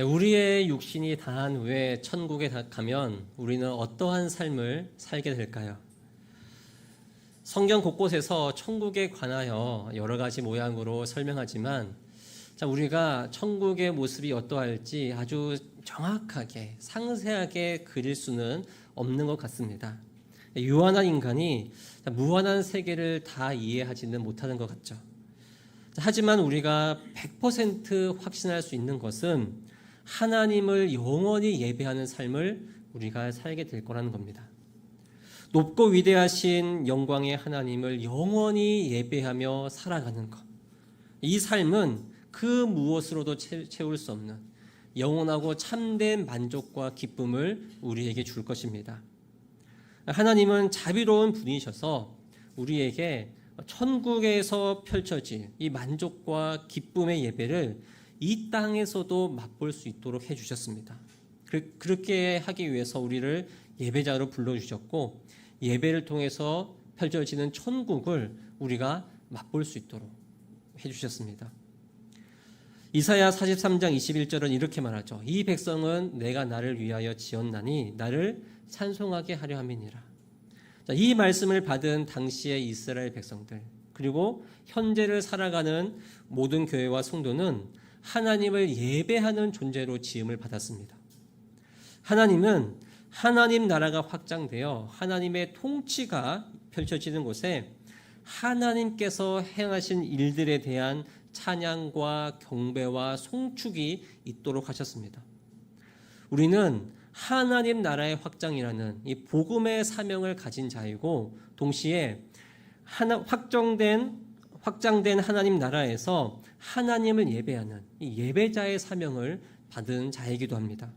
우리의 육신이 다한 후에 천국에 가면 우리는 어떠한 삶을 살게 될까요? 성경 곳곳에서 천국에 관하여 여러 가지 모양으로 설명하지만 우리가 천국의 모습이 어떠할지 아주 정확하게 상세하게 그릴 수는 없는 것 같습니다. 유한한 인간이 무한한 세계를 다 이해하지는 못하는 것 같죠. 하지만 우리가 100% 확신할 수 있는 것은 하나님을 영원히 예배하는 삶을 우리가 살게 될 거라는 겁니다. 높고 위대하신 영광의 하나님을 영원히 예배하며 살아가는 것. 이 삶은 그 무엇으로도 채울 수 없는 영원하고 참된 만족과 기쁨을 우리에게 줄 것입니다. 하나님은 자비로운 분이셔서 우리에게 천국에서 펼쳐질 이 만족과 기쁨의 예배를 이 땅에서도 맛볼 수 있도록 해주셨습니다. 그렇게 하기 위해서 우리를 예배자로 불러주셨고 예배를 통해서 펼쳐지는 천국을 우리가 맛볼 수 있도록 해주셨습니다. 이사야 43장 21절은 이렇게 말하죠. 이 백성은 내가 나를 위하여 지었나니 나를 찬송하게 하려 함이니라. 이 말씀을 받은 당시의 이스라엘 백성들 그리고 현재를 살아가는 모든 교회와 성도는 하나님을 예배하는 존재로 지음을 받았습니다. 하나님은 하나님 나라가 확장되어 하나님의 통치가 펼쳐지는 곳에 하나님께서 행하신 일들에 대한 찬양과 경배와 송축이 있도록 하셨습니다. 우리는 하나님 나라의 확장이라는 이 복음의 사명을 가진 자이고 동시에 확장된 하나님 나라에서 하나님을 예배하는 이 예배자의 사명을 받은 자이기도 합니다.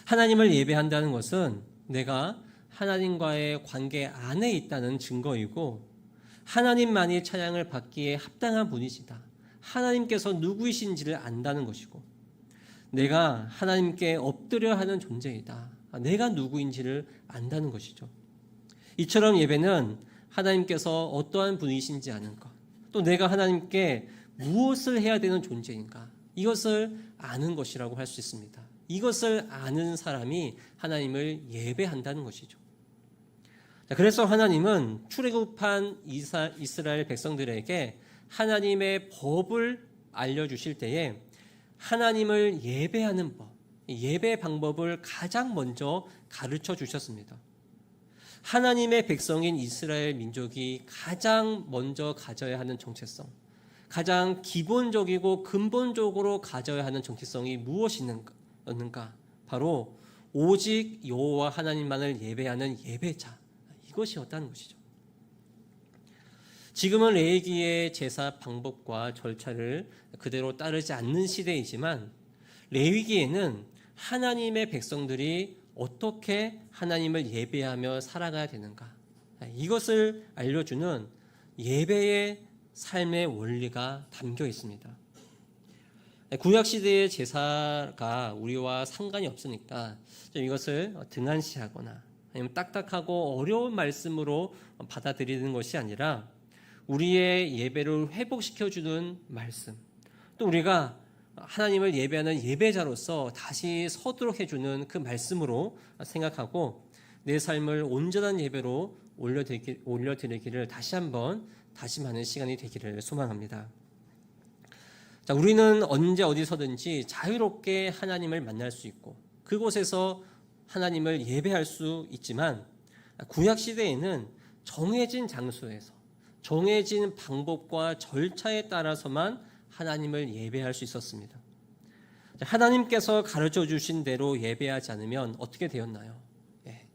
하나님을 예배한다는 것은 내가 하나님과의 관계 안에 있다는 증거이고 하나님만이 찬양을 받기에 합당한 분이시다. 하나님께서 누구이신지를 안다는 것이고 내가 하나님께 엎드려 하는 존재이다. 내가 누구인지를 안다는 것이죠. 이처럼 예배는 하나님께서 어떠한 분이신지 아는 것, 또 내가 하나님께 무엇을 해야 되는 존재인가 이것을 아는 것이라고 할 수 있습니다. 이것을 아는 사람이 하나님을 예배한다는 것이죠. 그래서 하나님은 출애굽한 이스라엘 백성들에게 하나님의 법을 알려주실 때에 하나님을 예배하는 법, 예배 방법을 가장 먼저 가르쳐 주셨습니다. 하나님의 백성인 이스라엘 민족이 가장 먼저 가져야 하는 정체성, 가장 기본적이고 근본적으로 가져야 하는 정체성이 무엇이었는가? 바로 오직 여호와 하나님만을 예배하는 예배자, 이것이었다는 것이죠. 지금은 레위기의 제사 방법과 절차를 그대로 따르지 않는 시대이지만 레위기에는 하나님의 백성들이 어떻게 하나님을 예배하며 살아가야 되는가 이것을 알려주는 예배의 삶의 원리가 담겨 있습니다. 구약시대의 제사가 우리와 상관이 없으니까 이것을 등한시하거나 아니면 딱딱하고 어려운 말씀으로 받아들이는 것이 아니라 우리의 예배를 회복시켜주는 말씀, 또 우리가 하나님을 예배하는 예배자로서 다시 서도록 해주는 그 말씀으로 생각하고 내 삶을 온전한 예배로 올려드리기를 다시 한번 다짐하는 시간이 되기를 소망합니다. 우리는 언제 어디서든지 자유롭게 하나님을 만날 수 있고 그곳에서 하나님을 예배할 수 있지만 구약시대에는 정해진 장소에서 정해진 방법과 절차에 따라서만 하나님을 예배할 수 있었습니다. 하나님께서 가르쳐 주신 대로 예배하지 않으면 어떻게 되었나요?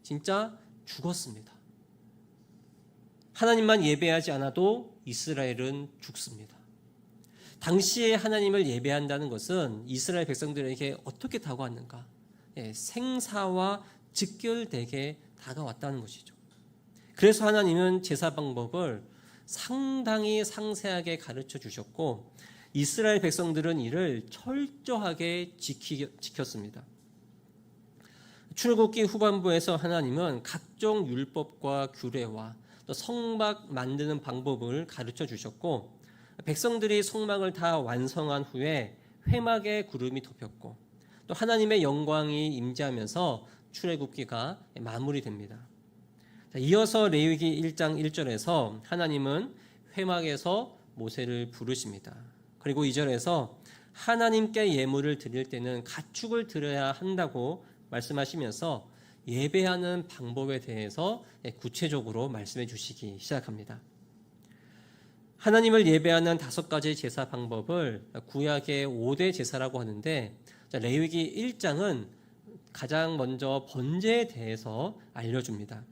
진짜 죽었습니다. 하나님만 예배하지 않아도 이스라엘은 죽습니다. 당시에 하나님을 예배한다는 것은 이스라엘 백성들에게 어떻게 다가왔는가? 생사와 직결되게 다가왔다는 것이죠. 그래서 하나님은 제사 방법을 상당히 상세하게 가르쳐 주셨고 이스라엘 백성들은 이를 철저하게 지켰습니다. 출애굽기 후반부에서 하나님은 각종 율법과 규례와 또 성막 만드는 방법을 가르쳐 주셨고 백성들이 성막을 다 완성한 후에 회막에 구름이 덮였고 또 하나님의 영광이 임재하면서 출애굽기가 마무리됩니다. 이어서 레위기 1장 1절에서 하나님은 회막에서 모세를 부르십니다. 그리고 2절에서 하나님께 예물을 드릴 때는 가축을 드려야 한다고 말씀하시면서 예배하는 방법에 대해서 구체적으로 말씀해 주시기 시작합니다. 하나님을 예배하는 5가지 제사 방법을 구약의 5대 제사라고 하는데 레위기 1장은 가장 먼저 번제에 대해서 알려줍니다.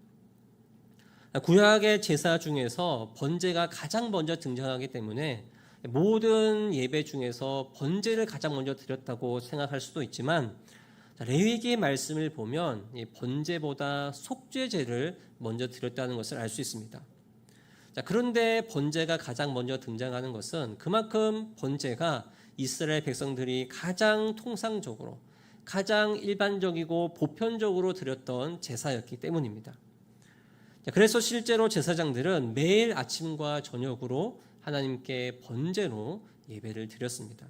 구약의 제사 중에서 번제가 가장 먼저 등장하기 때문에 모든 예배 중에서 번제를 가장 먼저 드렸다고 생각할 수도 있지만 레위기 말씀을 보면 번제보다 속죄제를 먼저 드렸다는 것을 알 수 있습니다. 그런데 번제가 가장 먼저 등장하는 것은 그만큼 번제가 이스라엘 백성들이 가장 통상적으로 가장 일반적이고 보편적으로 드렸던 제사였기 때문입니다. 그래서 실제로 제사장들은 매일 아침과 저녁으로 하나님께 번제로 예배를 드렸습니다.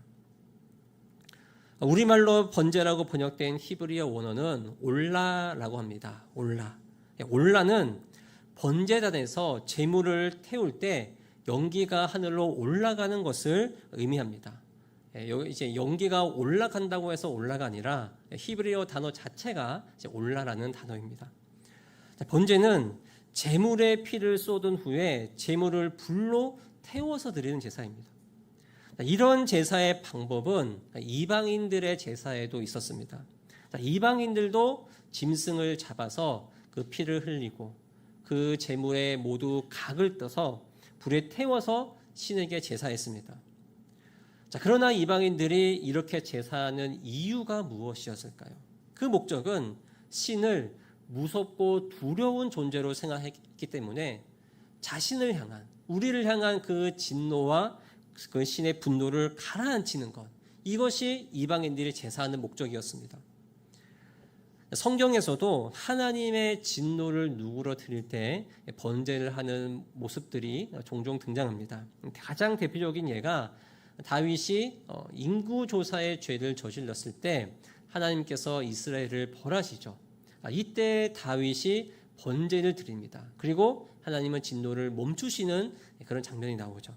우리말로 번제라고 번역된 히브리어 원어는 올라라고 합니다. 올라는 번제단에서 제물을 태울 때 연기가 하늘로 올라가는 것을 의미합니다. 이제 연기가 올라간다고 해서 올라가 아니라 히브리어 단어 자체가 올라라는 단어입니다. 번제는 제물의 피를 쏟은 후에 제물을 불로 태워서 드리는 제사입니다. 이런 제사의 방법은 이방인들의 제사에도 있었습니다. 이방인들도 짐승을 잡아서 그 피를 흘리고 그 제물에 모두 각을 떠서 불에 태워서 신에게 제사했습니다. 그러나 이방인들이 이렇게 제사하는 이유가 무엇이었을까요? 그 목적은 신을 무섭고 두려운 존재로 생각했기 때문에 자신을 향한, 우리를 향한 그 진노와 그 신의 분노를 가라앉히는 것, 이것이 이방인들이 제사하는 목적이었습니다. 성경에서도 하나님의 진노를 누구로 드릴 때 번제를 하는 모습들이 종종 등장합니다. 가장 대표적인 예가 다윗이 인구조사의 죄를 저질렀을 때 하나님께서 이스라엘을 벌하시죠. 이때 다윗이 번제를 드립니다. 그리고 하나님은 진노를 멈추시는 그런 장면이 나오죠.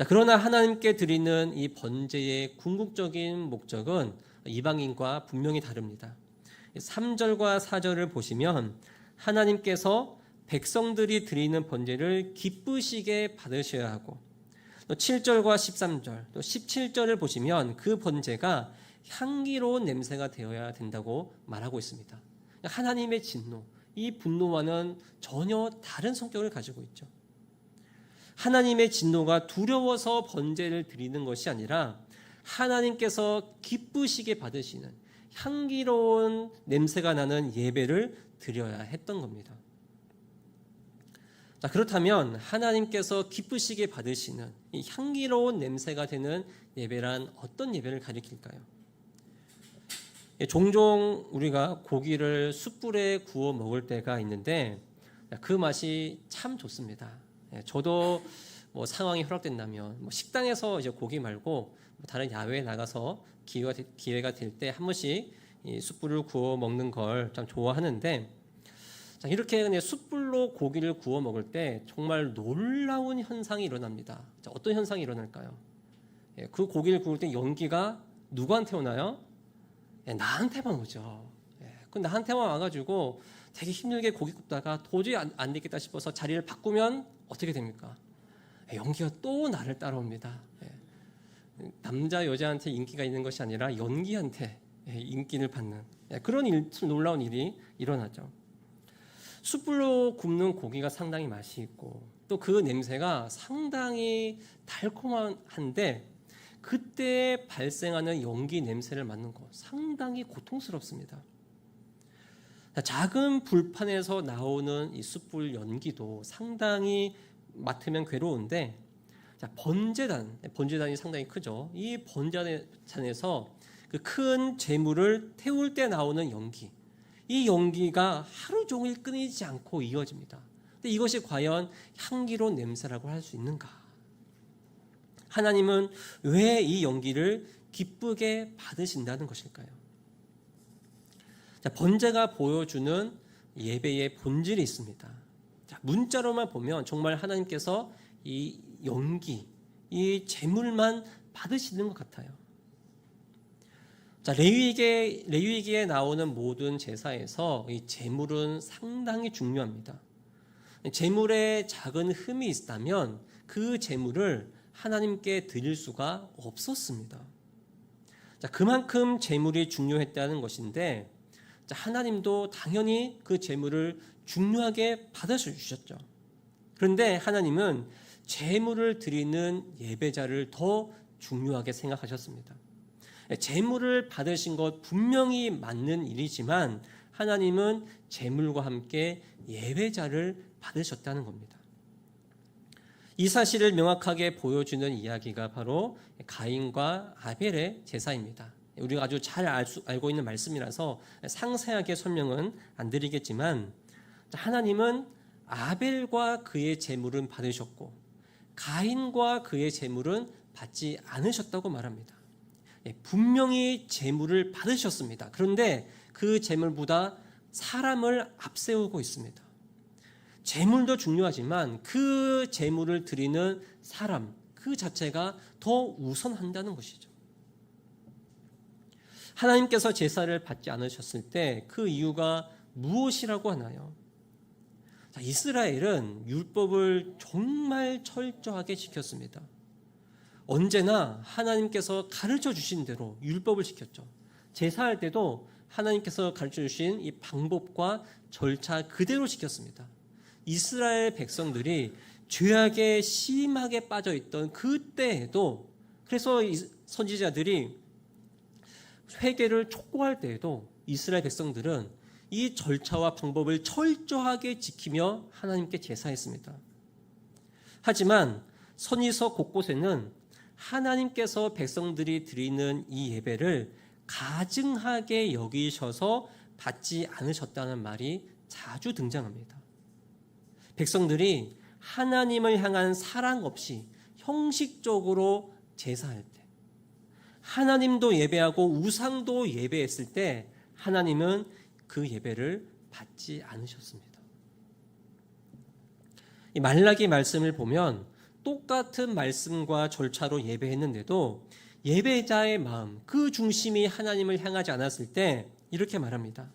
그러나 하나님께 드리는 이 번제의 궁극적인 목적은 이방인과 분명히 다릅니다. 3절과 4절을 보시면 하나님께서 백성들이 드리는 번제를 기쁘시게 받으셔야 하고, 또 7절과 13절, 또 17절을 보시면 그 번제가 향기로운 냄새가 되어야 된다고 말하고 있습니다. 하나님의 진노, 이 분노와는 전혀 다른 성격을 가지고 있죠. 하나님의 진노가 두려워서 번제를 드리는 것이 아니라 하나님께서 기쁘시게 받으시는 향기로운 냄새가 나는 예배를 드려야 했던 겁니다. 그렇다면 하나님께서 기쁘시게 받으시는 이 향기로운 냄새가 되는 예배란 어떤 예배를 가리킬까요? 종종 우리가 고기를 숯불에 구워 먹을 때가 있는데 그 맛이 참 좋습니다. 저도 상황이 허락된다면 식당에서 이제 고기 말고 다른 야외에 나가서 기회가 될 때 한 번씩 이 숯불을 구워 먹는 걸 참 좋아하는데, 이렇게 그냥 숯불로 고기를 구워 먹을 때 정말 놀라운 현상이 일어납니다. 어떤 현상이 일어날까요? 그 고기를 구울 때 연기가 누구한테 오나요? 나한테만 오죠. 그 나한테만 와가지고 되게 힘들게 고기 굽다가 도저히 안 되겠다 싶어서 자리를 바꾸면 어떻게 됩니까? 연기가 또 나를 따라옵니다. 남자 여자한테 인기가 있는 것이 아니라 연기한테 인기를 받는 그런 놀라운 일이 일어나죠. 숯불로 굽는 고기가 상당히 맛이 있고 또 그 냄새가 상당히 달콤한데 그때 발생하는 연기 냄새를 맡는 것 상당히 고통스럽습니다. 작은 불판에서 나오는 이 숯불 연기도 상당히 맡으면 괴로운데, 번제단이 상당히 크죠. 이 번제단에서 그 큰 재물을 태울 때 나오는 연기, 이 연기가 하루 종일 끊이지 않고 이어집니다. 근데 이것이 과연 향기로운 냄새라고 할 수 있는가? 하나님은 왜 이 연기를 기쁘게 받으신다는 것일까요? 자, 번제가 보여주는 예배의 본질이 있습니다. 자, 문자로만 보면 정말 하나님께서 이 연기, 이 제물만 받으시는 것 같아요. 자, 레위기에 나오는 모든 제사에서 이 제물은 상당히 중요합니다. 제물에 작은 흠이 있다면 그 제물을 하나님께 드릴 수가 없었습니다. 자, 그만큼 제물이 중요했다는 것인데, 자, 하나님도 당연히 그 제물을 중요하게 받아주셨죠. 그런데 하나님은 제물을 드리는 예배자를 더 중요하게 생각하셨습니다. 제물을 받으신 것 분명히 맞는 일이지만 하나님은 제물과 함께 예배자를 받으셨다는 겁니다. 이 사실을 명확하게 보여주는 이야기가 바로 가인과 아벨의 제사입니다. 우리가 아주 잘 알고 있는 말씀이라서 상세하게 설명은 안 드리겠지만, 하나님은 아벨과 그의 제물은 받으셨고 가인과 그의 제물은 받지 않으셨다고 말합니다. 분명히 제물을 받으셨습니다. 그런데 그 제물보다 사람을 앞세우고 있습니다. 제물도 중요하지만 그 제물을 드리는 사람 그 자체가 더 우선한다는 것이죠. 하나님께서 제사를 받지 않으셨을 때 그 이유가 무엇이라고 하나요? 자, 이스라엘은 율법을 정말 철저하게 지켰습니다. 언제나 하나님께서 가르쳐 주신 대로 율법을 지켰죠. 제사할 때도 하나님께서 가르쳐 주신 이 방법과 절차 그대로 지켰습니다. 이스라엘 백성들이 죄악에 심하게 빠져있던 그때에도, 그래서 선지자들이 회개를 촉구할 때에도 이스라엘 백성들은 이 절차와 방법을 철저하게 지키며 하나님께 제사했습니다. 하지만 선지서 곳곳에는 하나님께서 백성들이 드리는 이 예배를 가증하게 여기셔서 받지 않으셨다는 말이 자주 등장합니다. 백성들이 하나님을 향한 사랑 없이 형식적으로 제사할 때, 하나님도 예배하고 우상도 예배했을 때 하나님은 그 예배를 받지 않으셨습니다. 이 말라기 말씀을 보면 똑같은 말씀과 절차로 예배했는데도 예배자의 마음, 그 중심이 하나님을 향하지 않았을 때 이렇게 말합니다.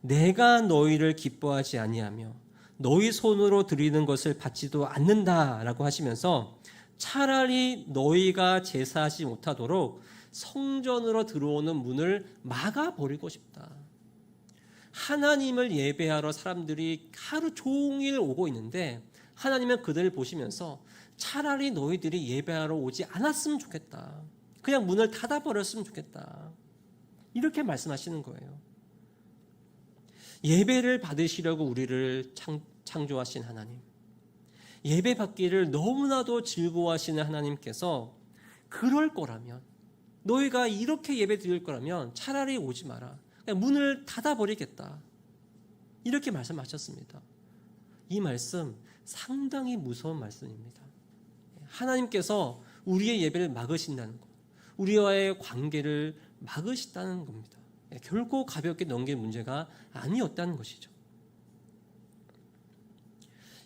내가 너희를 기뻐하지 아니하며 너희 손으로 드리는 것을 받지도 않는다라고 하시면서 차라리 너희가 제사하지 못하도록 성전으로 들어오는 문을 막아버리고 싶다. 하나님을 예배하러 사람들이 하루 종일 오고 있는데 하나님은 그들을 보시면서 차라리 너희들이 예배하러 오지 않았으면 좋겠다. 그냥 문을 닫아버렸으면 좋겠다. 이렇게 말씀하시는 거예요. 예배를 받으시려고 우리를 창조하신 하나님, 예배 받기를 너무나도 즐거워하시는 하나님께서 그럴 거라면, 너희가 이렇게 예배 드릴 거라면 차라리 오지 마라. 그냥 문을 닫아버리겠다. 이렇게 말씀하셨습니다. 이 말씀 상당히 무서운 말씀입니다. 하나님께서 우리의 예배를 막으신다는 것, 우리와의 관계를 막으시다는 겁니다. 결코 가볍게 넘길 문제가 아니었다는 것이죠.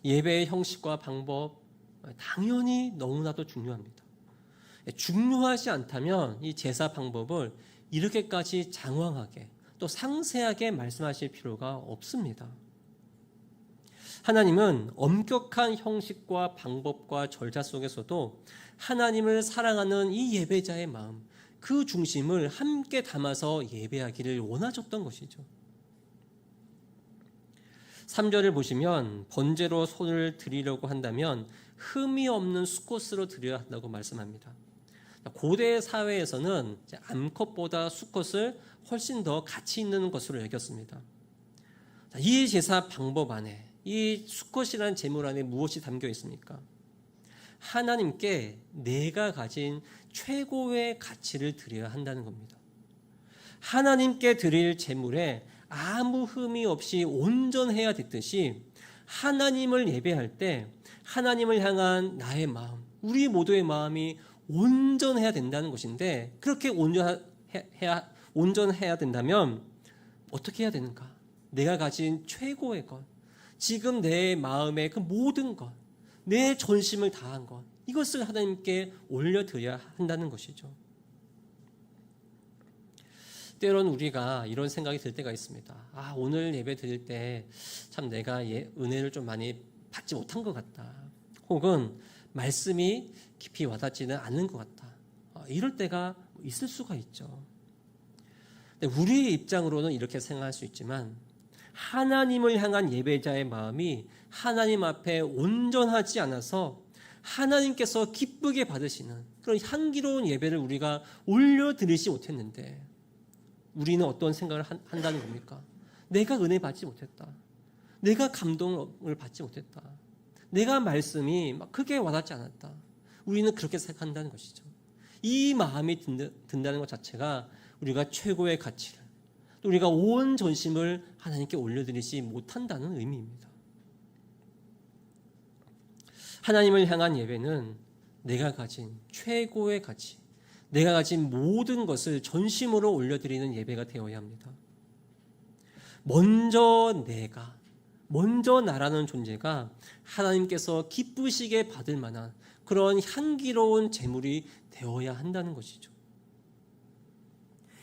예배의 형식과 방법 당연히 너무나도 중요합니다. 중요하지 않다면 이 제사 방법을 이렇게까지 장황하게 또 상세하게 말씀하실 필요가 없습니다. 하나님은 엄격한 형식과 방법과 절차 속에서도 하나님을 사랑하는 이 예배자의 마음, 그 중심을 함께 담아서 예배하기를 원하셨던 것이죠. 3절을 보시면 번제로 손을 드리려고 한다면 흠이 없는 수컷으로 드려야 한다고 말씀합니다. 고대 사회에서는 암컷보다 수컷을 훨씬 더 가치 있는 것으로 여겼습니다. 이 제사 방법 안에, 이 수컷이라는 제물 안에 무엇이 담겨 있습니까? 하나님께 내가 가진 최고의 가치를 드려야 한다는 겁니다. 하나님께 드릴 제물에 아무 흠이 없이 온전해야 됐듯이 하나님을 예배할 때 하나님을 향한 나의 마음, 우리 모두의 마음이 온전해야 된다는 것인데, 그렇게 온전해야 된다면 어떻게 해야 되는가? 내가 가진 최고의 것, 지금 내 마음의 그 모든 것, 내 전심을 다한 것, 이것을 하나님께 올려드려야 한다는 것이죠. 때론 우리가 이런 생각이 들 때가 있습니다. 오늘 예배 드릴 때 참 내가 은혜를 좀 많이 받지 못한 것 같다. 혹은 말씀이 깊이 와닿지는 않는 것 같다. 이럴 때가 있을 수가 있죠. 근데 우리의 입장으로는 이렇게 생각할 수 있지만, 하나님을 향한 예배자의 마음이 하나님 앞에 온전하지 않아서 하나님께서 기쁘게 받으시는 그런 향기로운 예배를 우리가 올려드리지 못했는데, 우리는 어떤 생각을 한다는 겁니까? 내가 은혜 받지 못했다. 내가 감동을 받지 못했다. 내가 말씀이 막 크게 와닿지 않았다. 우리는 그렇게 생각한다는 것이죠. 이 마음이 든다는 것 자체가 우리가 최고의 가치를, 또 우리가 온 전심을 하나님께 올려드리지 못한다는 의미입니다. 하나님을 향한 예배는 내가 가진 최고의 가치, 내가 가진 모든 것을 전심으로 올려드리는 예배가 되어야 합니다. 먼저 나라는 존재가 하나님께서 기쁘시게 받을 만한 그런 향기로운 제물이 되어야 한다는 것이죠.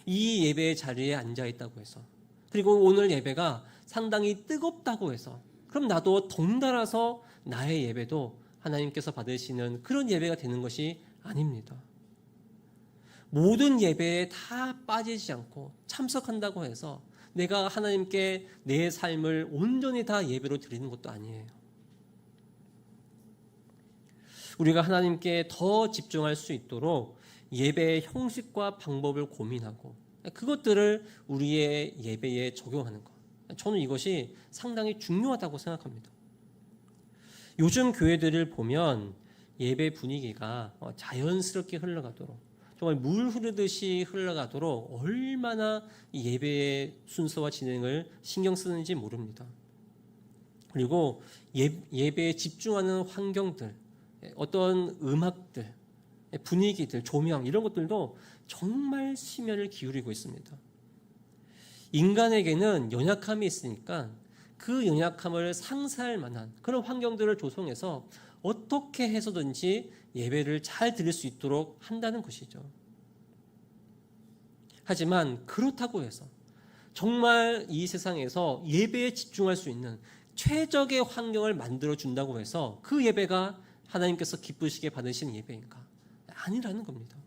이 예배의 자리에 앉아 있다고 해서, 그리고 오늘 예배가 상당히 뜨겁다고 해서, 그럼 나도 덩달아서 나의 예배도 하나님께서 받으시는 그런 예배가 되는 것이 아닙니다. 모든 예배에 다 빠지지 않고 참석한다고 해서 내가 하나님께 내 삶을 온전히 다 예배로 드리는 것도 아니에요. 우리가 하나님께 더 집중할 수 있도록 예배의 형식과 방법을 고민하고 그것들을 우리의 예배에 적용하는 것, 저는 이것이 상당히 중요하다고 생각합니다. 요즘 교회들을 보면 예배 분위기가 자연스럽게 흘러가도록, 정말 물 흐르듯이 흘러가도록 얼마나 예배의 순서와 진행을 신경 쓰는지 모릅니다. 그리고 예배에 집중하는 환경들, 어떤 음악들, 분위기들, 조명, 이런 것들도 정말 심혈을 기울이고 있습니다. 인간에게는 연약함이 있으니까 그 연약함을 상쇄할 만한 그런 환경들을 조성해서 어떻게 해서든지 예배를 잘 드릴 수 있도록 한다는 것이죠. 하지만 그렇다고 해서 정말 이 세상에서 예배에 집중할 수 있는 최적의 환경을 만들어 준다고 해서 그 예배가 하나님께서 기쁘시게 받으시는 예배인가? 아니라는 겁니다.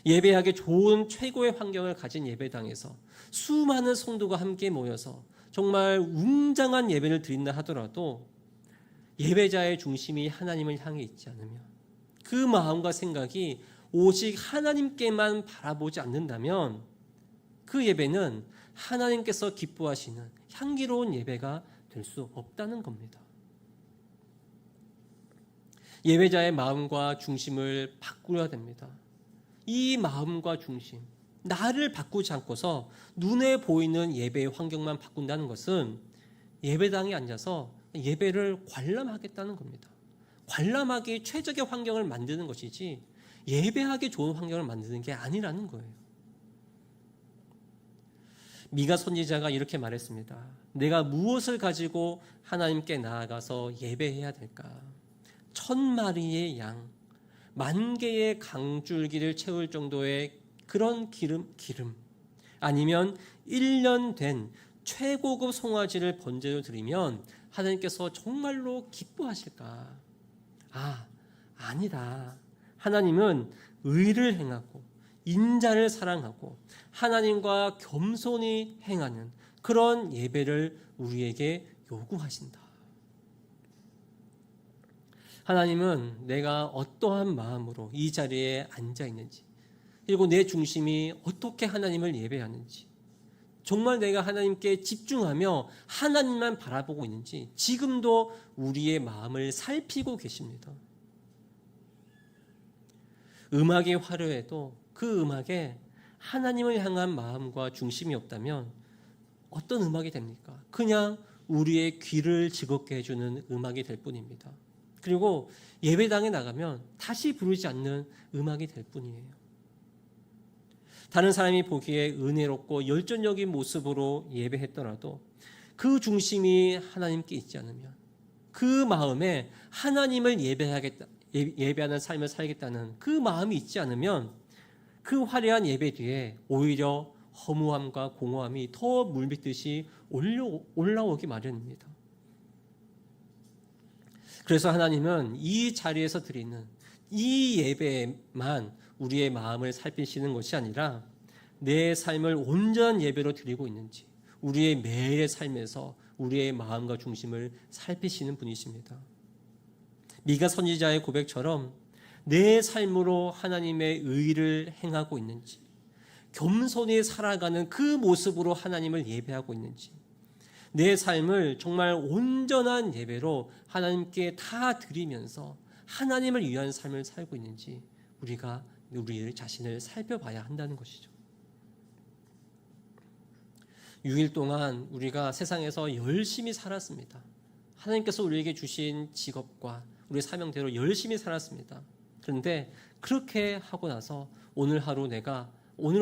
예배하기 좋은 최고의 환경을 가진 예배당에서 수많은 성도가 함께 모여서 정말 웅장한 예배를 드린다 하더라도 예배자의 중심이 하나님을 향해 있지 않으면, 그 마음과 생각이 오직 하나님께만 바라보지 않는다면 그 예배는 하나님께서 기뻐하시는 향기로운 예배가 될 수 없다는 겁니다. 예배자의 마음과 중심을 바꾸어야 됩니다. 이 마음과 중심, 나를 바꾸지 않고서 눈에 보이는 예배의 환경만 바꾼다는 것은 예배당에 앉아서 예배를 관람하겠다는 겁니다. 관람하기 최적의 환경을 만드는 것이지 예배하기 좋은 환경을 만드는 게 아니라는 거예요. 미가 선지자가 이렇게 말했습니다. 내가 무엇을 가지고 하나님께 나아가서 예배해야 될까? 1000마리의 양, 10,000개의 강줄기를 채울 정도의 그런 기름, 아니면 1년 된 최고급 송아지를 번제로 드리면 하나님께서 정말로 기뻐하실까? 아니다. 하나님은 의를 행하고 인자를 사랑하고 하나님과 겸손히 행하는 그런 예배를 우리에게 요구하신다. 하나님은 내가 어떠한 마음으로 이 자리에 앉아 있는지, 그리고 내 중심이 어떻게 하나님을 예배하는지, 정말 내가 하나님께 집중하며 하나님만 바라보고 있는지 지금도 우리의 마음을 살피고 계십니다. 음악이 화려해도 그 음악에 하나님을 향한 마음과 중심이 없다면 어떤 음악이 됩니까? 그냥 우리의 귀를 즐겁게 해주는 음악이 될 뿐입니다. 그리고 예배당에 나가면 다시 부르지 않는 음악이 될 뿐이에요. 다른 사람이 보기에 은혜롭고 열정적인 모습으로 예배했더라도 그 중심이 하나님께 있지 않으면, 그 마음에 하나님을 예배하는 삶을 살겠다는 그 마음이 있지 않으면 그 화려한 예배 뒤에 오히려 허무함과 공허함이 더 물밀듯이 올라오기 마련입니다. 그래서 하나님은 이 자리에서 드리는 이 예배만 우리의 마음을 살피시는 것이 아니라 내 삶을 온전한 예배로 드리고 있는지 우리의 매일의 삶에서 우리의 마음과 중심을 살피시는 분이십니다. 미가 선지자의 고백처럼 내 삶으로 하나님의 의를 행하고 있는지, 겸손히 살아가는 그 모습으로 하나님을 예배하고 있는지, 내 삶을 정말 온전한 예배로 하나님께 다 드리면서 하나님을 위한 삶을 살고 있는지 우리가 우리 자신을 살펴봐야 한다는 것이죠. 6일 동안 우리가 세상에서 열심히 살았습니다. 하나님께서 우리에게 주신 직업과 우리 사명대로 열심히 살았습니다. 그런데 그렇게 하고 나서 오늘은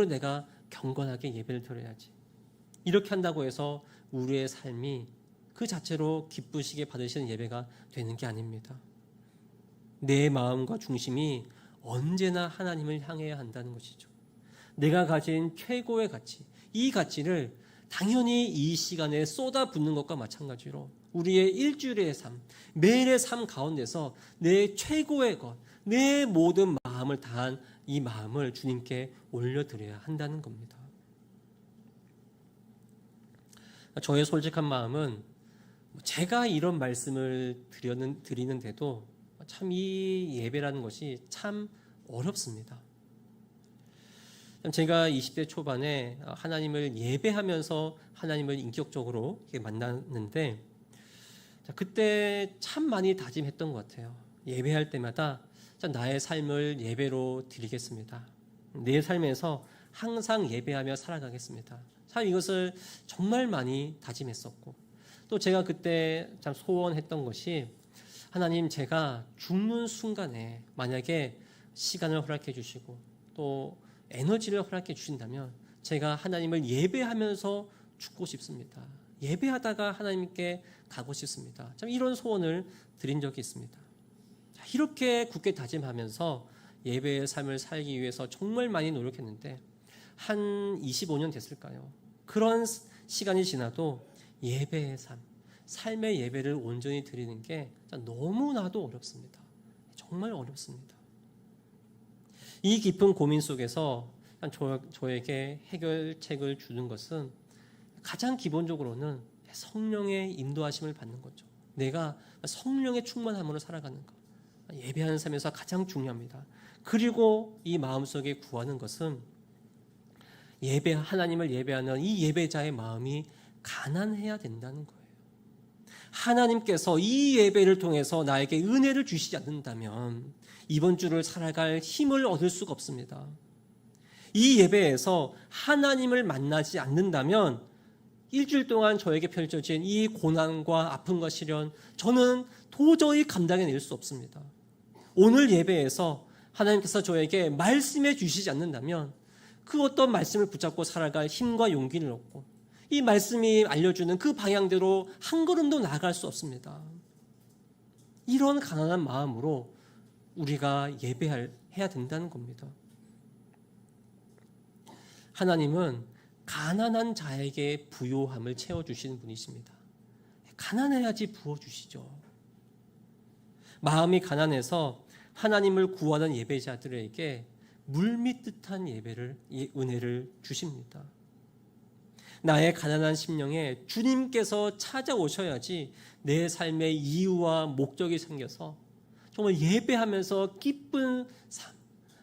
내가 경건하게 예배를 드려야지. 이렇게 한다고 해서 우리의 삶이 그 자체로 기쁘시게 받으시는 예배가 되는 게 아닙니다. 내 마음과 중심이 언제나 하나님을 향해야 한다는 것이죠. 내가 가진 최고의 가치, 이 가치를 당연히 이 시간에 쏟아붓는 것과 마찬가지로 우리의 일주일의 삶, 매일의 삶 가운데서 내 최고의 것, 내 모든 마음을 다한 이 마음을 주님께 올려드려야 한다는 겁니다. 저의 솔직한 마음은 제가 이런 말씀을 드리는데도 참 이 예배라는 것이 참 어렵습니다. 제가 20대 초반에 하나님을 예배하면서 하나님을 인격적으로 만났는데 그때 참 많이 다짐했던 것 같아요. 예배할 때마다 나의 삶을 예배로 드리겠습니다. 내 삶에서 항상 예배하며 살아가겠습니다. 참 이것을 정말 많이 다짐했었고, 또 제가 그때 참 소원했던 것이 하나님, 제가 죽는 순간에 만약에 시간을 허락해 주시고 또 에너지를 허락해 주신다면 제가 하나님을 예배하면서 죽고 싶습니다. 예배하다가 하나님께 가고 싶습니다. 참 이런 소원을 드린 적이 있습니다. 이렇게 굳게 다짐하면서 예배의 삶을 살기 위해서 정말 많이 노력했는데 한 25년 됐을까요? 그런 시간이 지나도 예배의 삶의 예배를 온전히 드리는 게 너무나도 어렵습니다. 정말 어렵습니다. 이 깊은 고민 속에서 저에게 해결책을 주는 것은 가장 기본적으로는 성령의 인도하심을 받는 거죠. 내가 성령의 충만함으로 살아가는 것. 예배하는 삶에서 가장 중요합니다. 그리고 이 마음속에 구하는 것은 하나님을 예배하는 이 예배자의 마음이 가난해야 된다는 거예요. 하나님께서 이 예배를 통해서 나에게 은혜를 주시지 않는다면 이번 주를 살아갈 힘을 얻을 수가 없습니다. 이 예배에서 하나님을 만나지 않는다면 일주일 동안 저에게 펼쳐진 이 고난과 아픔과 시련, 저는 도저히 감당해낼 수 없습니다. 오늘 예배에서 하나님께서 저에게 말씀해 주시지 않는다면 그 어떤 말씀을 붙잡고 살아갈 힘과 용기를 얻고 이 말씀이 알려주는 그 방향대로 한 걸음도 나아갈 수 없습니다. 이런 가난한 마음으로 우리가 예배해야 된다는 겁니다. 하나님은 가난한 자에게 부요함을 채워주시는 분이십니다. 가난해야지 부어주시죠. 마음이 가난해서 하나님을 구하는 예배자들에게 물밀듯한 은혜를 주십니다. 나의 가난한 심령에 주님께서 찾아오셔야지 내 삶의 이유와 목적이 생겨서 정말 예배하면서 기쁜 삶,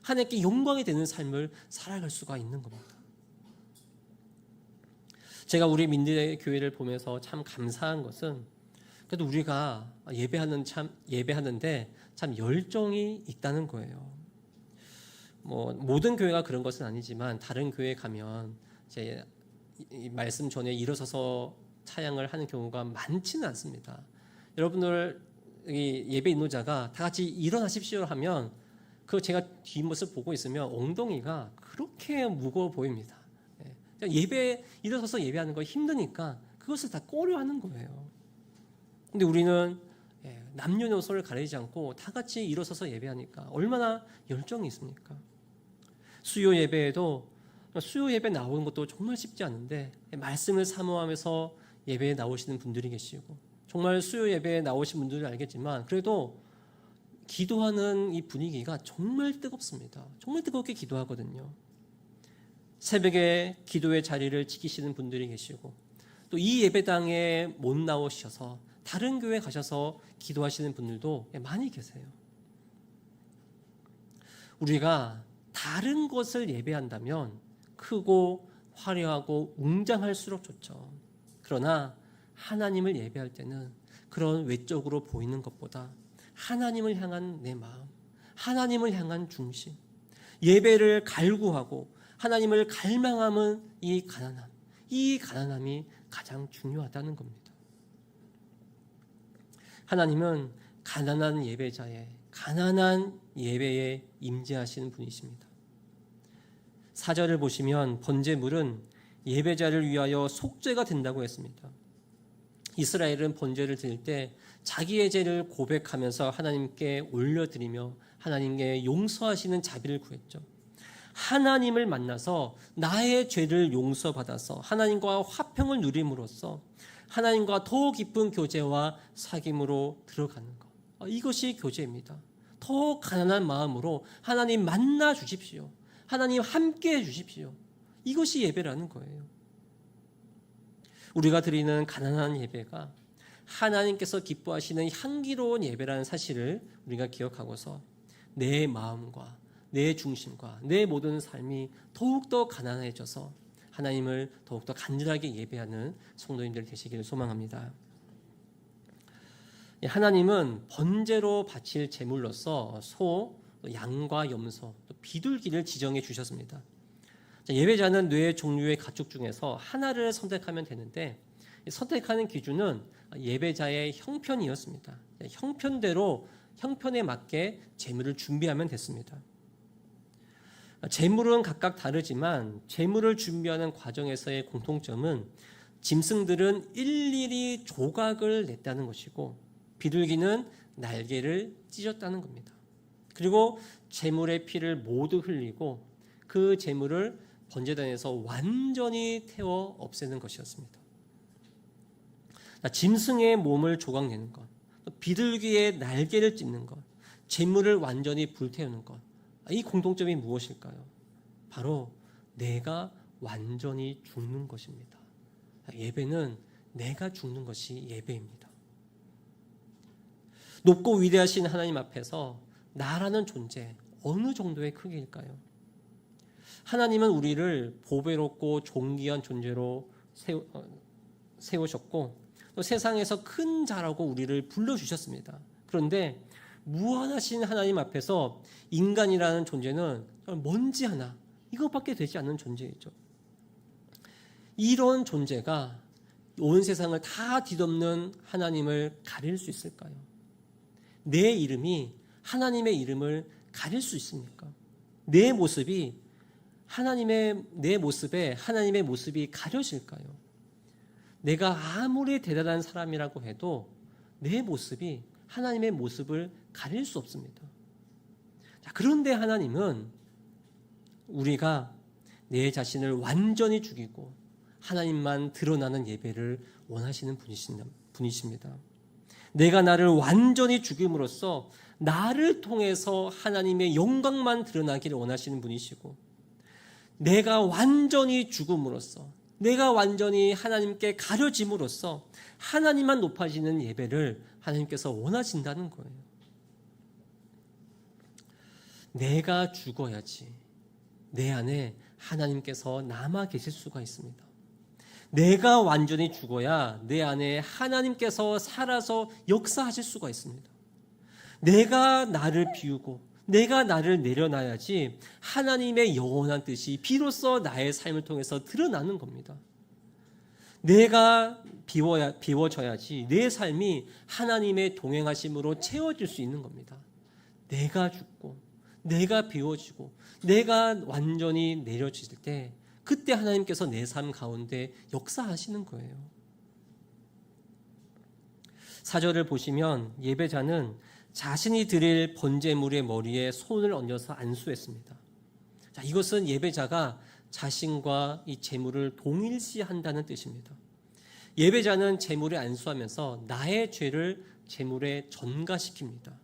하나님께 영광이 되는 삶을 살아갈 수가 있는 겁니다. 제가 우리 민들의 교회를 보면서 참 감사한 것은 그래도 우리가 예배하는데 참 열정이 있다는 거예요. 모든 교회가 그런 것은 아니지만 다른 교회에 가면 제 말씀 전에 일어서서 찬양을 하는 경우가 많지는 않습니다. 여러분들 이 예배 인도자가 다 같이 일어나십시오 하면 그 제가 뒷모습 보고 있으면 엉덩이가 그렇게 무거워 보입니다. 예배 일어서서 예배하는 거 힘드니까 그것을 다 꺼려하는 거예요. 근데 우리는 남녀노소를 가리지 않고 다 같이 일어서서 예배하니까 얼마나 열정이 있습니까? 수요 예배에도 수요 예배 나오는 것도 정말 쉽지 않은데 말씀을 사모하면서 예배에 나오시는 분들이 계시고 정말 수요 예배에 나오신 분들은 알겠지만 그래도 기도하는 이 분위기가 정말 뜨겁습니다. 정말 뜨겁게 기도하거든요. 새벽에 기도의 자리를 지키시는 분들이 계시고 또 이 예배당에 못 나오셔서 다른 교회 가셔서 기도하시는 분들도 많이 계세요. 우리가 다른 것을 예배한다면 크고 화려하고 웅장할수록 좋죠. 그러나 하나님을 예배할 때는 그런 외적으로 보이는 것보다 하나님을 향한 내 마음, 하나님을 향한 중심, 예배를 갈구하고 하나님을 갈망함은 이 가난함이 가장 중요하다는 겁니다. 하나님은 가난한 예배자의 가난한 예배에 임재하시는 분이십니다. 4절을 보시면 번제물은 예배자를 위하여 속죄가 된다고 했습니다. 이스라엘은 번제를 드릴 때 자기의 죄를 고백하면서 하나님께 올려드리며 하나님께 용서하시는 자비를 구했죠. 하나님을 만나서 나의 죄를 용서받아서 하나님과 화평을 누림으로써 하나님과 더 깊은 교제와 사귐으로 들어가는 것. 이것이 교제입니다. 더 가난한 마음으로 하나님 만나 주십시오. 하나님 함께 해 주십시오. 이것이 예배라는 거예요. 우리가 드리는 가난한 예배가 하나님께서 기뻐하시는 향기로운 예배라는 사실을 우리가 기억하고서 내 마음과 내 중심과 내 모든 삶이 더욱더 가난해져서 하나님을 더욱더 간절하게 예배하는 성도님들 되시기를 소망합니다. 하나님은 번제로 바칠 제물로서 소, 양과 염소, 또 비둘기를 지정해 주셨습니다. 예배자는 네 종류의 가축 중에서 하나를 선택하면 되는데 선택하는 기준은 예배자의 형편이었습니다. 형편대로 형편에 맞게 제물을 준비하면 됐습니다. 제물은 각각 다르지만 제물을 준비하는 과정에서의 공통점은 짐승들은 일일이 조각을 냈다는 것이고 비둘기는 날개를 찢었다는 겁니다. 그리고 제물의 피를 모두 흘리고 그 제물을 번제단에서 완전히 태워 없애는 것이었습니다. 짐승의 몸을 조각내는 것, 비둘기의 날개를 찢는 것, 제물을 완전히 불태우는 것, 이 공통점이 무엇일까요? 바로 내가 완전히 죽는 것입니다. 예배는 내가 죽는 것이 예배입니다. 높고 위대하신 하나님 앞에서 나라는 존재 어느 정도의 크기일까요? 하나님은 우리를 보배롭고 존귀한 존재로 세우셨고 또 세상에서 큰 자라고 우리를 불러주셨습니다. 그런데 무한하신 하나님 앞에서 인간이라는 존재는 먼지 하나 이것밖에 되지 않는 존재이죠. 이런 존재가 온 세상을 다 뒤덮는 하나님을 가릴 수 있을까요? 내 이름이 하나님의 이름을 가릴 수 있습니까? 내 모습에 하나님의 모습이 가려질까요? 내가 아무리 대단한 사람이라고 해도 내 모습이 하나님의 모습을 가릴 수 없습니다. 자, 그런데 하나님은 우리가 내 자신을 완전히 죽이고 하나님만 드러나는 예배를 원하시는 분이십니다. 내가 나를 완전히 죽임으로써 나를 통해서 하나님의 영광만 드러나기를 원하시는 분이시고 내가 완전히 죽음으로써 내가 완전히 하나님께 가려짐으로써 하나님만 높아지는 예배를 하나님께서 원하신다는 거예요. 내가 죽어야지 내 안에 하나님께서 남아 계실 수가 있습니다. 내가 완전히 죽어야 내 안에 하나님께서 살아서 역사하실 수가 있습니다. 내가 나를 비우고 내가 나를 내려놔야지 하나님의 영원한 뜻이 비로소 나의 삶을 통해서 드러나는 겁니다. 내가 비워져야지 내 삶이 하나님의 동행하심으로 채워질 수 있는 겁니다. 내가 죽고 내가 비워지고 내가 완전히 내려질 때 그때 하나님께서 내 삶 가운데 역사하시는 거예요. 4절을 보시면 예배자는 자신이 드릴 번제물의 머리에 손을 얹어서 안수했습니다. 자, 이것은 예배자가 자신과 이 제물을 동일시한다는 뜻입니다. 예배자는 제물에 안수하면서 나의 죄를 제물에 전가시킵니다.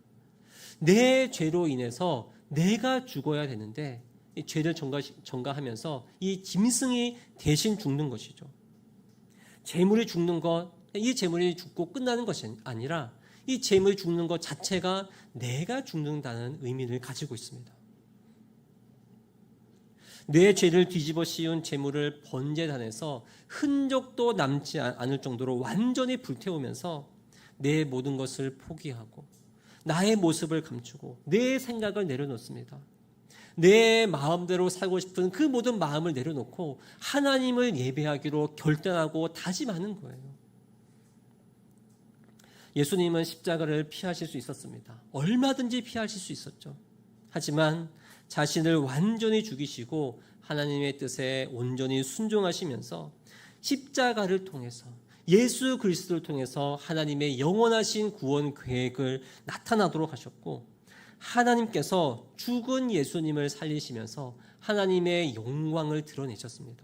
내 죄로 인해서 내가 죽어야 되는데 이 죄를 전가하면서 이 짐승이 대신 죽는 것이죠. 제물이 죽는 것, 이 제물이 죽고 끝나는 것이 아니라 이 제물이 죽는 것 자체가 내가 죽는다는 의미를 가지고 있습니다. 내 죄를 뒤집어 씌운 제물을 번제단에서 흔적도 남지 않을 정도로 완전히 불태우면서 내 모든 것을 포기하고 나의 모습을 감추고 내 생각을 내려놓습니다. 내 마음대로 살고 싶은 그 모든 마음을 내려놓고 하나님을 예배하기로 결단하고 다짐하는 거예요. 예수님은 십자가를 피하실 수 있었습니다. 얼마든지 피하실 수 있었죠. 하지만 자신을 완전히 죽이시고 하나님의 뜻에 온전히 순종하시면서 십자가를 통해서 예수 그리스도를 통해서 하나님의 영원하신 구원 계획을 나타나도록 하셨고 하나님께서 죽은 예수님을 살리시면서 하나님의 영광을 드러내셨습니다.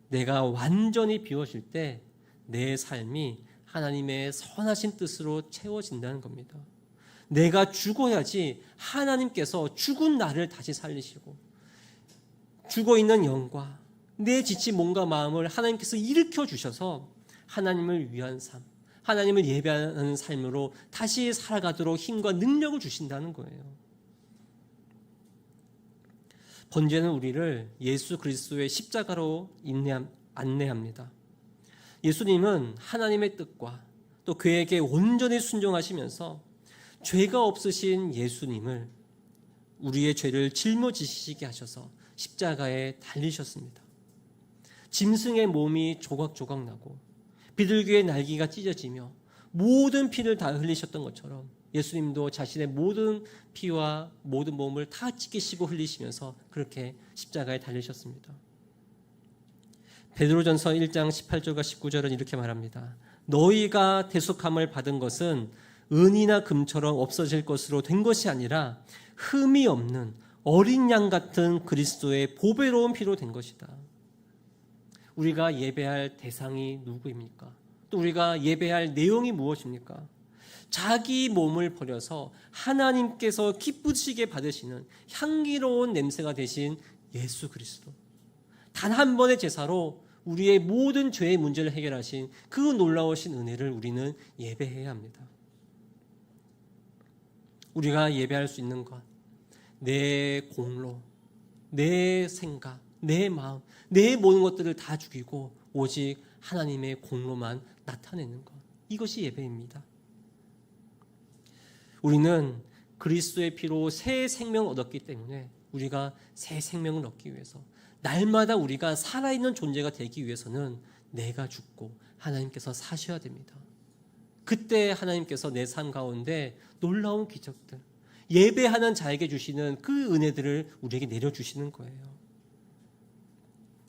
내가 완전히 비워질 때 내 삶이 하나님의 선하신 뜻으로 채워진다는 겁니다. 내가 죽어야지 하나님께서 죽은 나를 다시 살리시고 죽어있는 영과 내 지친 몸과 마음을 하나님께서 일으켜 주셔서 하나님을 위한 삶, 하나님을 예배하는 삶으로 다시 살아가도록 힘과 능력을 주신다는 거예요. 번제는 우리를 예수 그리스도의 십자가로 안내합니다. 예수님은 하나님의 뜻과 또 그에게 온전히 순종하시면서 죄가 없으신 예수님을 우리의 죄를 짊어지시게 하셔서 십자가에 달리셨습니다. 짐승의 몸이 조각조각 나고 비둘기의 날개가 찢어지며 모든 피를 다 흘리셨던 것처럼 예수님도 자신의 모든 피와 모든 몸을 다 찢기시고 흘리시면서 그렇게 십자가에 달리셨습니다. 베드로전서 1장 18절과 19절은 이렇게 말합니다. 너희가 대속함을 받은 것은 은이나 금처럼 없어질 것으로 된 것이 아니라 흠이 없는 어린 양 같은 그리스도의 보배로운 피로 된 것이다. 우리가 예배할 대상이 누구입니까? 또 우리가 예배할 내용이 무엇입니까? 자기 몸을 버려서 하나님께서 기쁘시게 받으시는 향기로운 냄새가 되신 예수 그리스도. 단 한 번의 제사로 우리의 모든 죄의 문제를 해결하신 그 놀라우신 은혜를 우리는 예배해야 합니다. 우리가 예배할 수 있는 것, 내 공로, 내 생각, 내 마음, 내 모든 것들을 다 죽이고 오직 하나님의 공로만 나타내는 것. 이것이 예배입니다. 우리는 그리스도의 피로 새 생명을 얻었기 때문에 우리가 새 생명을 얻기 위해서 날마다 우리가 살아있는 존재가 되기 위해서는 내가 죽고 하나님께서 사셔야 됩니다. 그때 하나님께서 내 삶 가운데 놀라운 기적들, 예배하는 자에게 주시는 그 은혜들을 우리에게 내려주시는 거예요.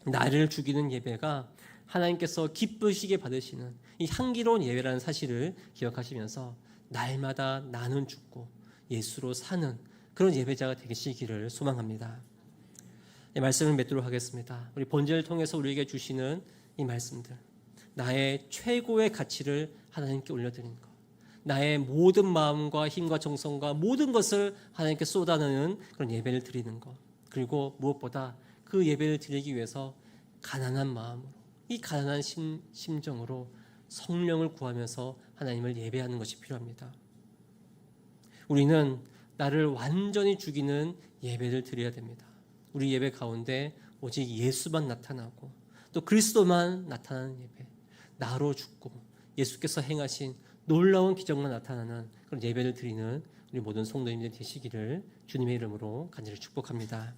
나를 죽이는 예배가 하나님께서 기쁘시게 받으시는 이 향기로운 예배라는 사실을 기억하시면서 날마다 나는 죽고 예수로 사는 그런 예배자가 되시기를 소망합니다. 이 말씀을 맺도록 하겠습니다. 우리 번제를 통해서 우리에게 주시는 이 말씀들, 나의 최고의 가치를 하나님께 올려드리는 것, 나의 모든 마음과 힘과 정성과 모든 것을 하나님께 쏟아내는 그런 예배를 드리는 것, 그리고 무엇보다 그 예배를 드리기 위해서 가난한 마음으로, 이 가난한 심정으로 성령을 구하면서 하나님을 예배하는 것이 필요합니다. 우리는 나를 완전히 죽이는 예배를 드려야 됩니다. 우리 예배 가운데 오직 예수만 나타나고 또 그리스도만 나타나는 예배, 나로 죽고 예수께서 행하신 놀라운 기적만 나타나는 그런 예배를 드리는 우리 모든 성도님들 되시기를 주님의 이름으로 간절히 축복합니다.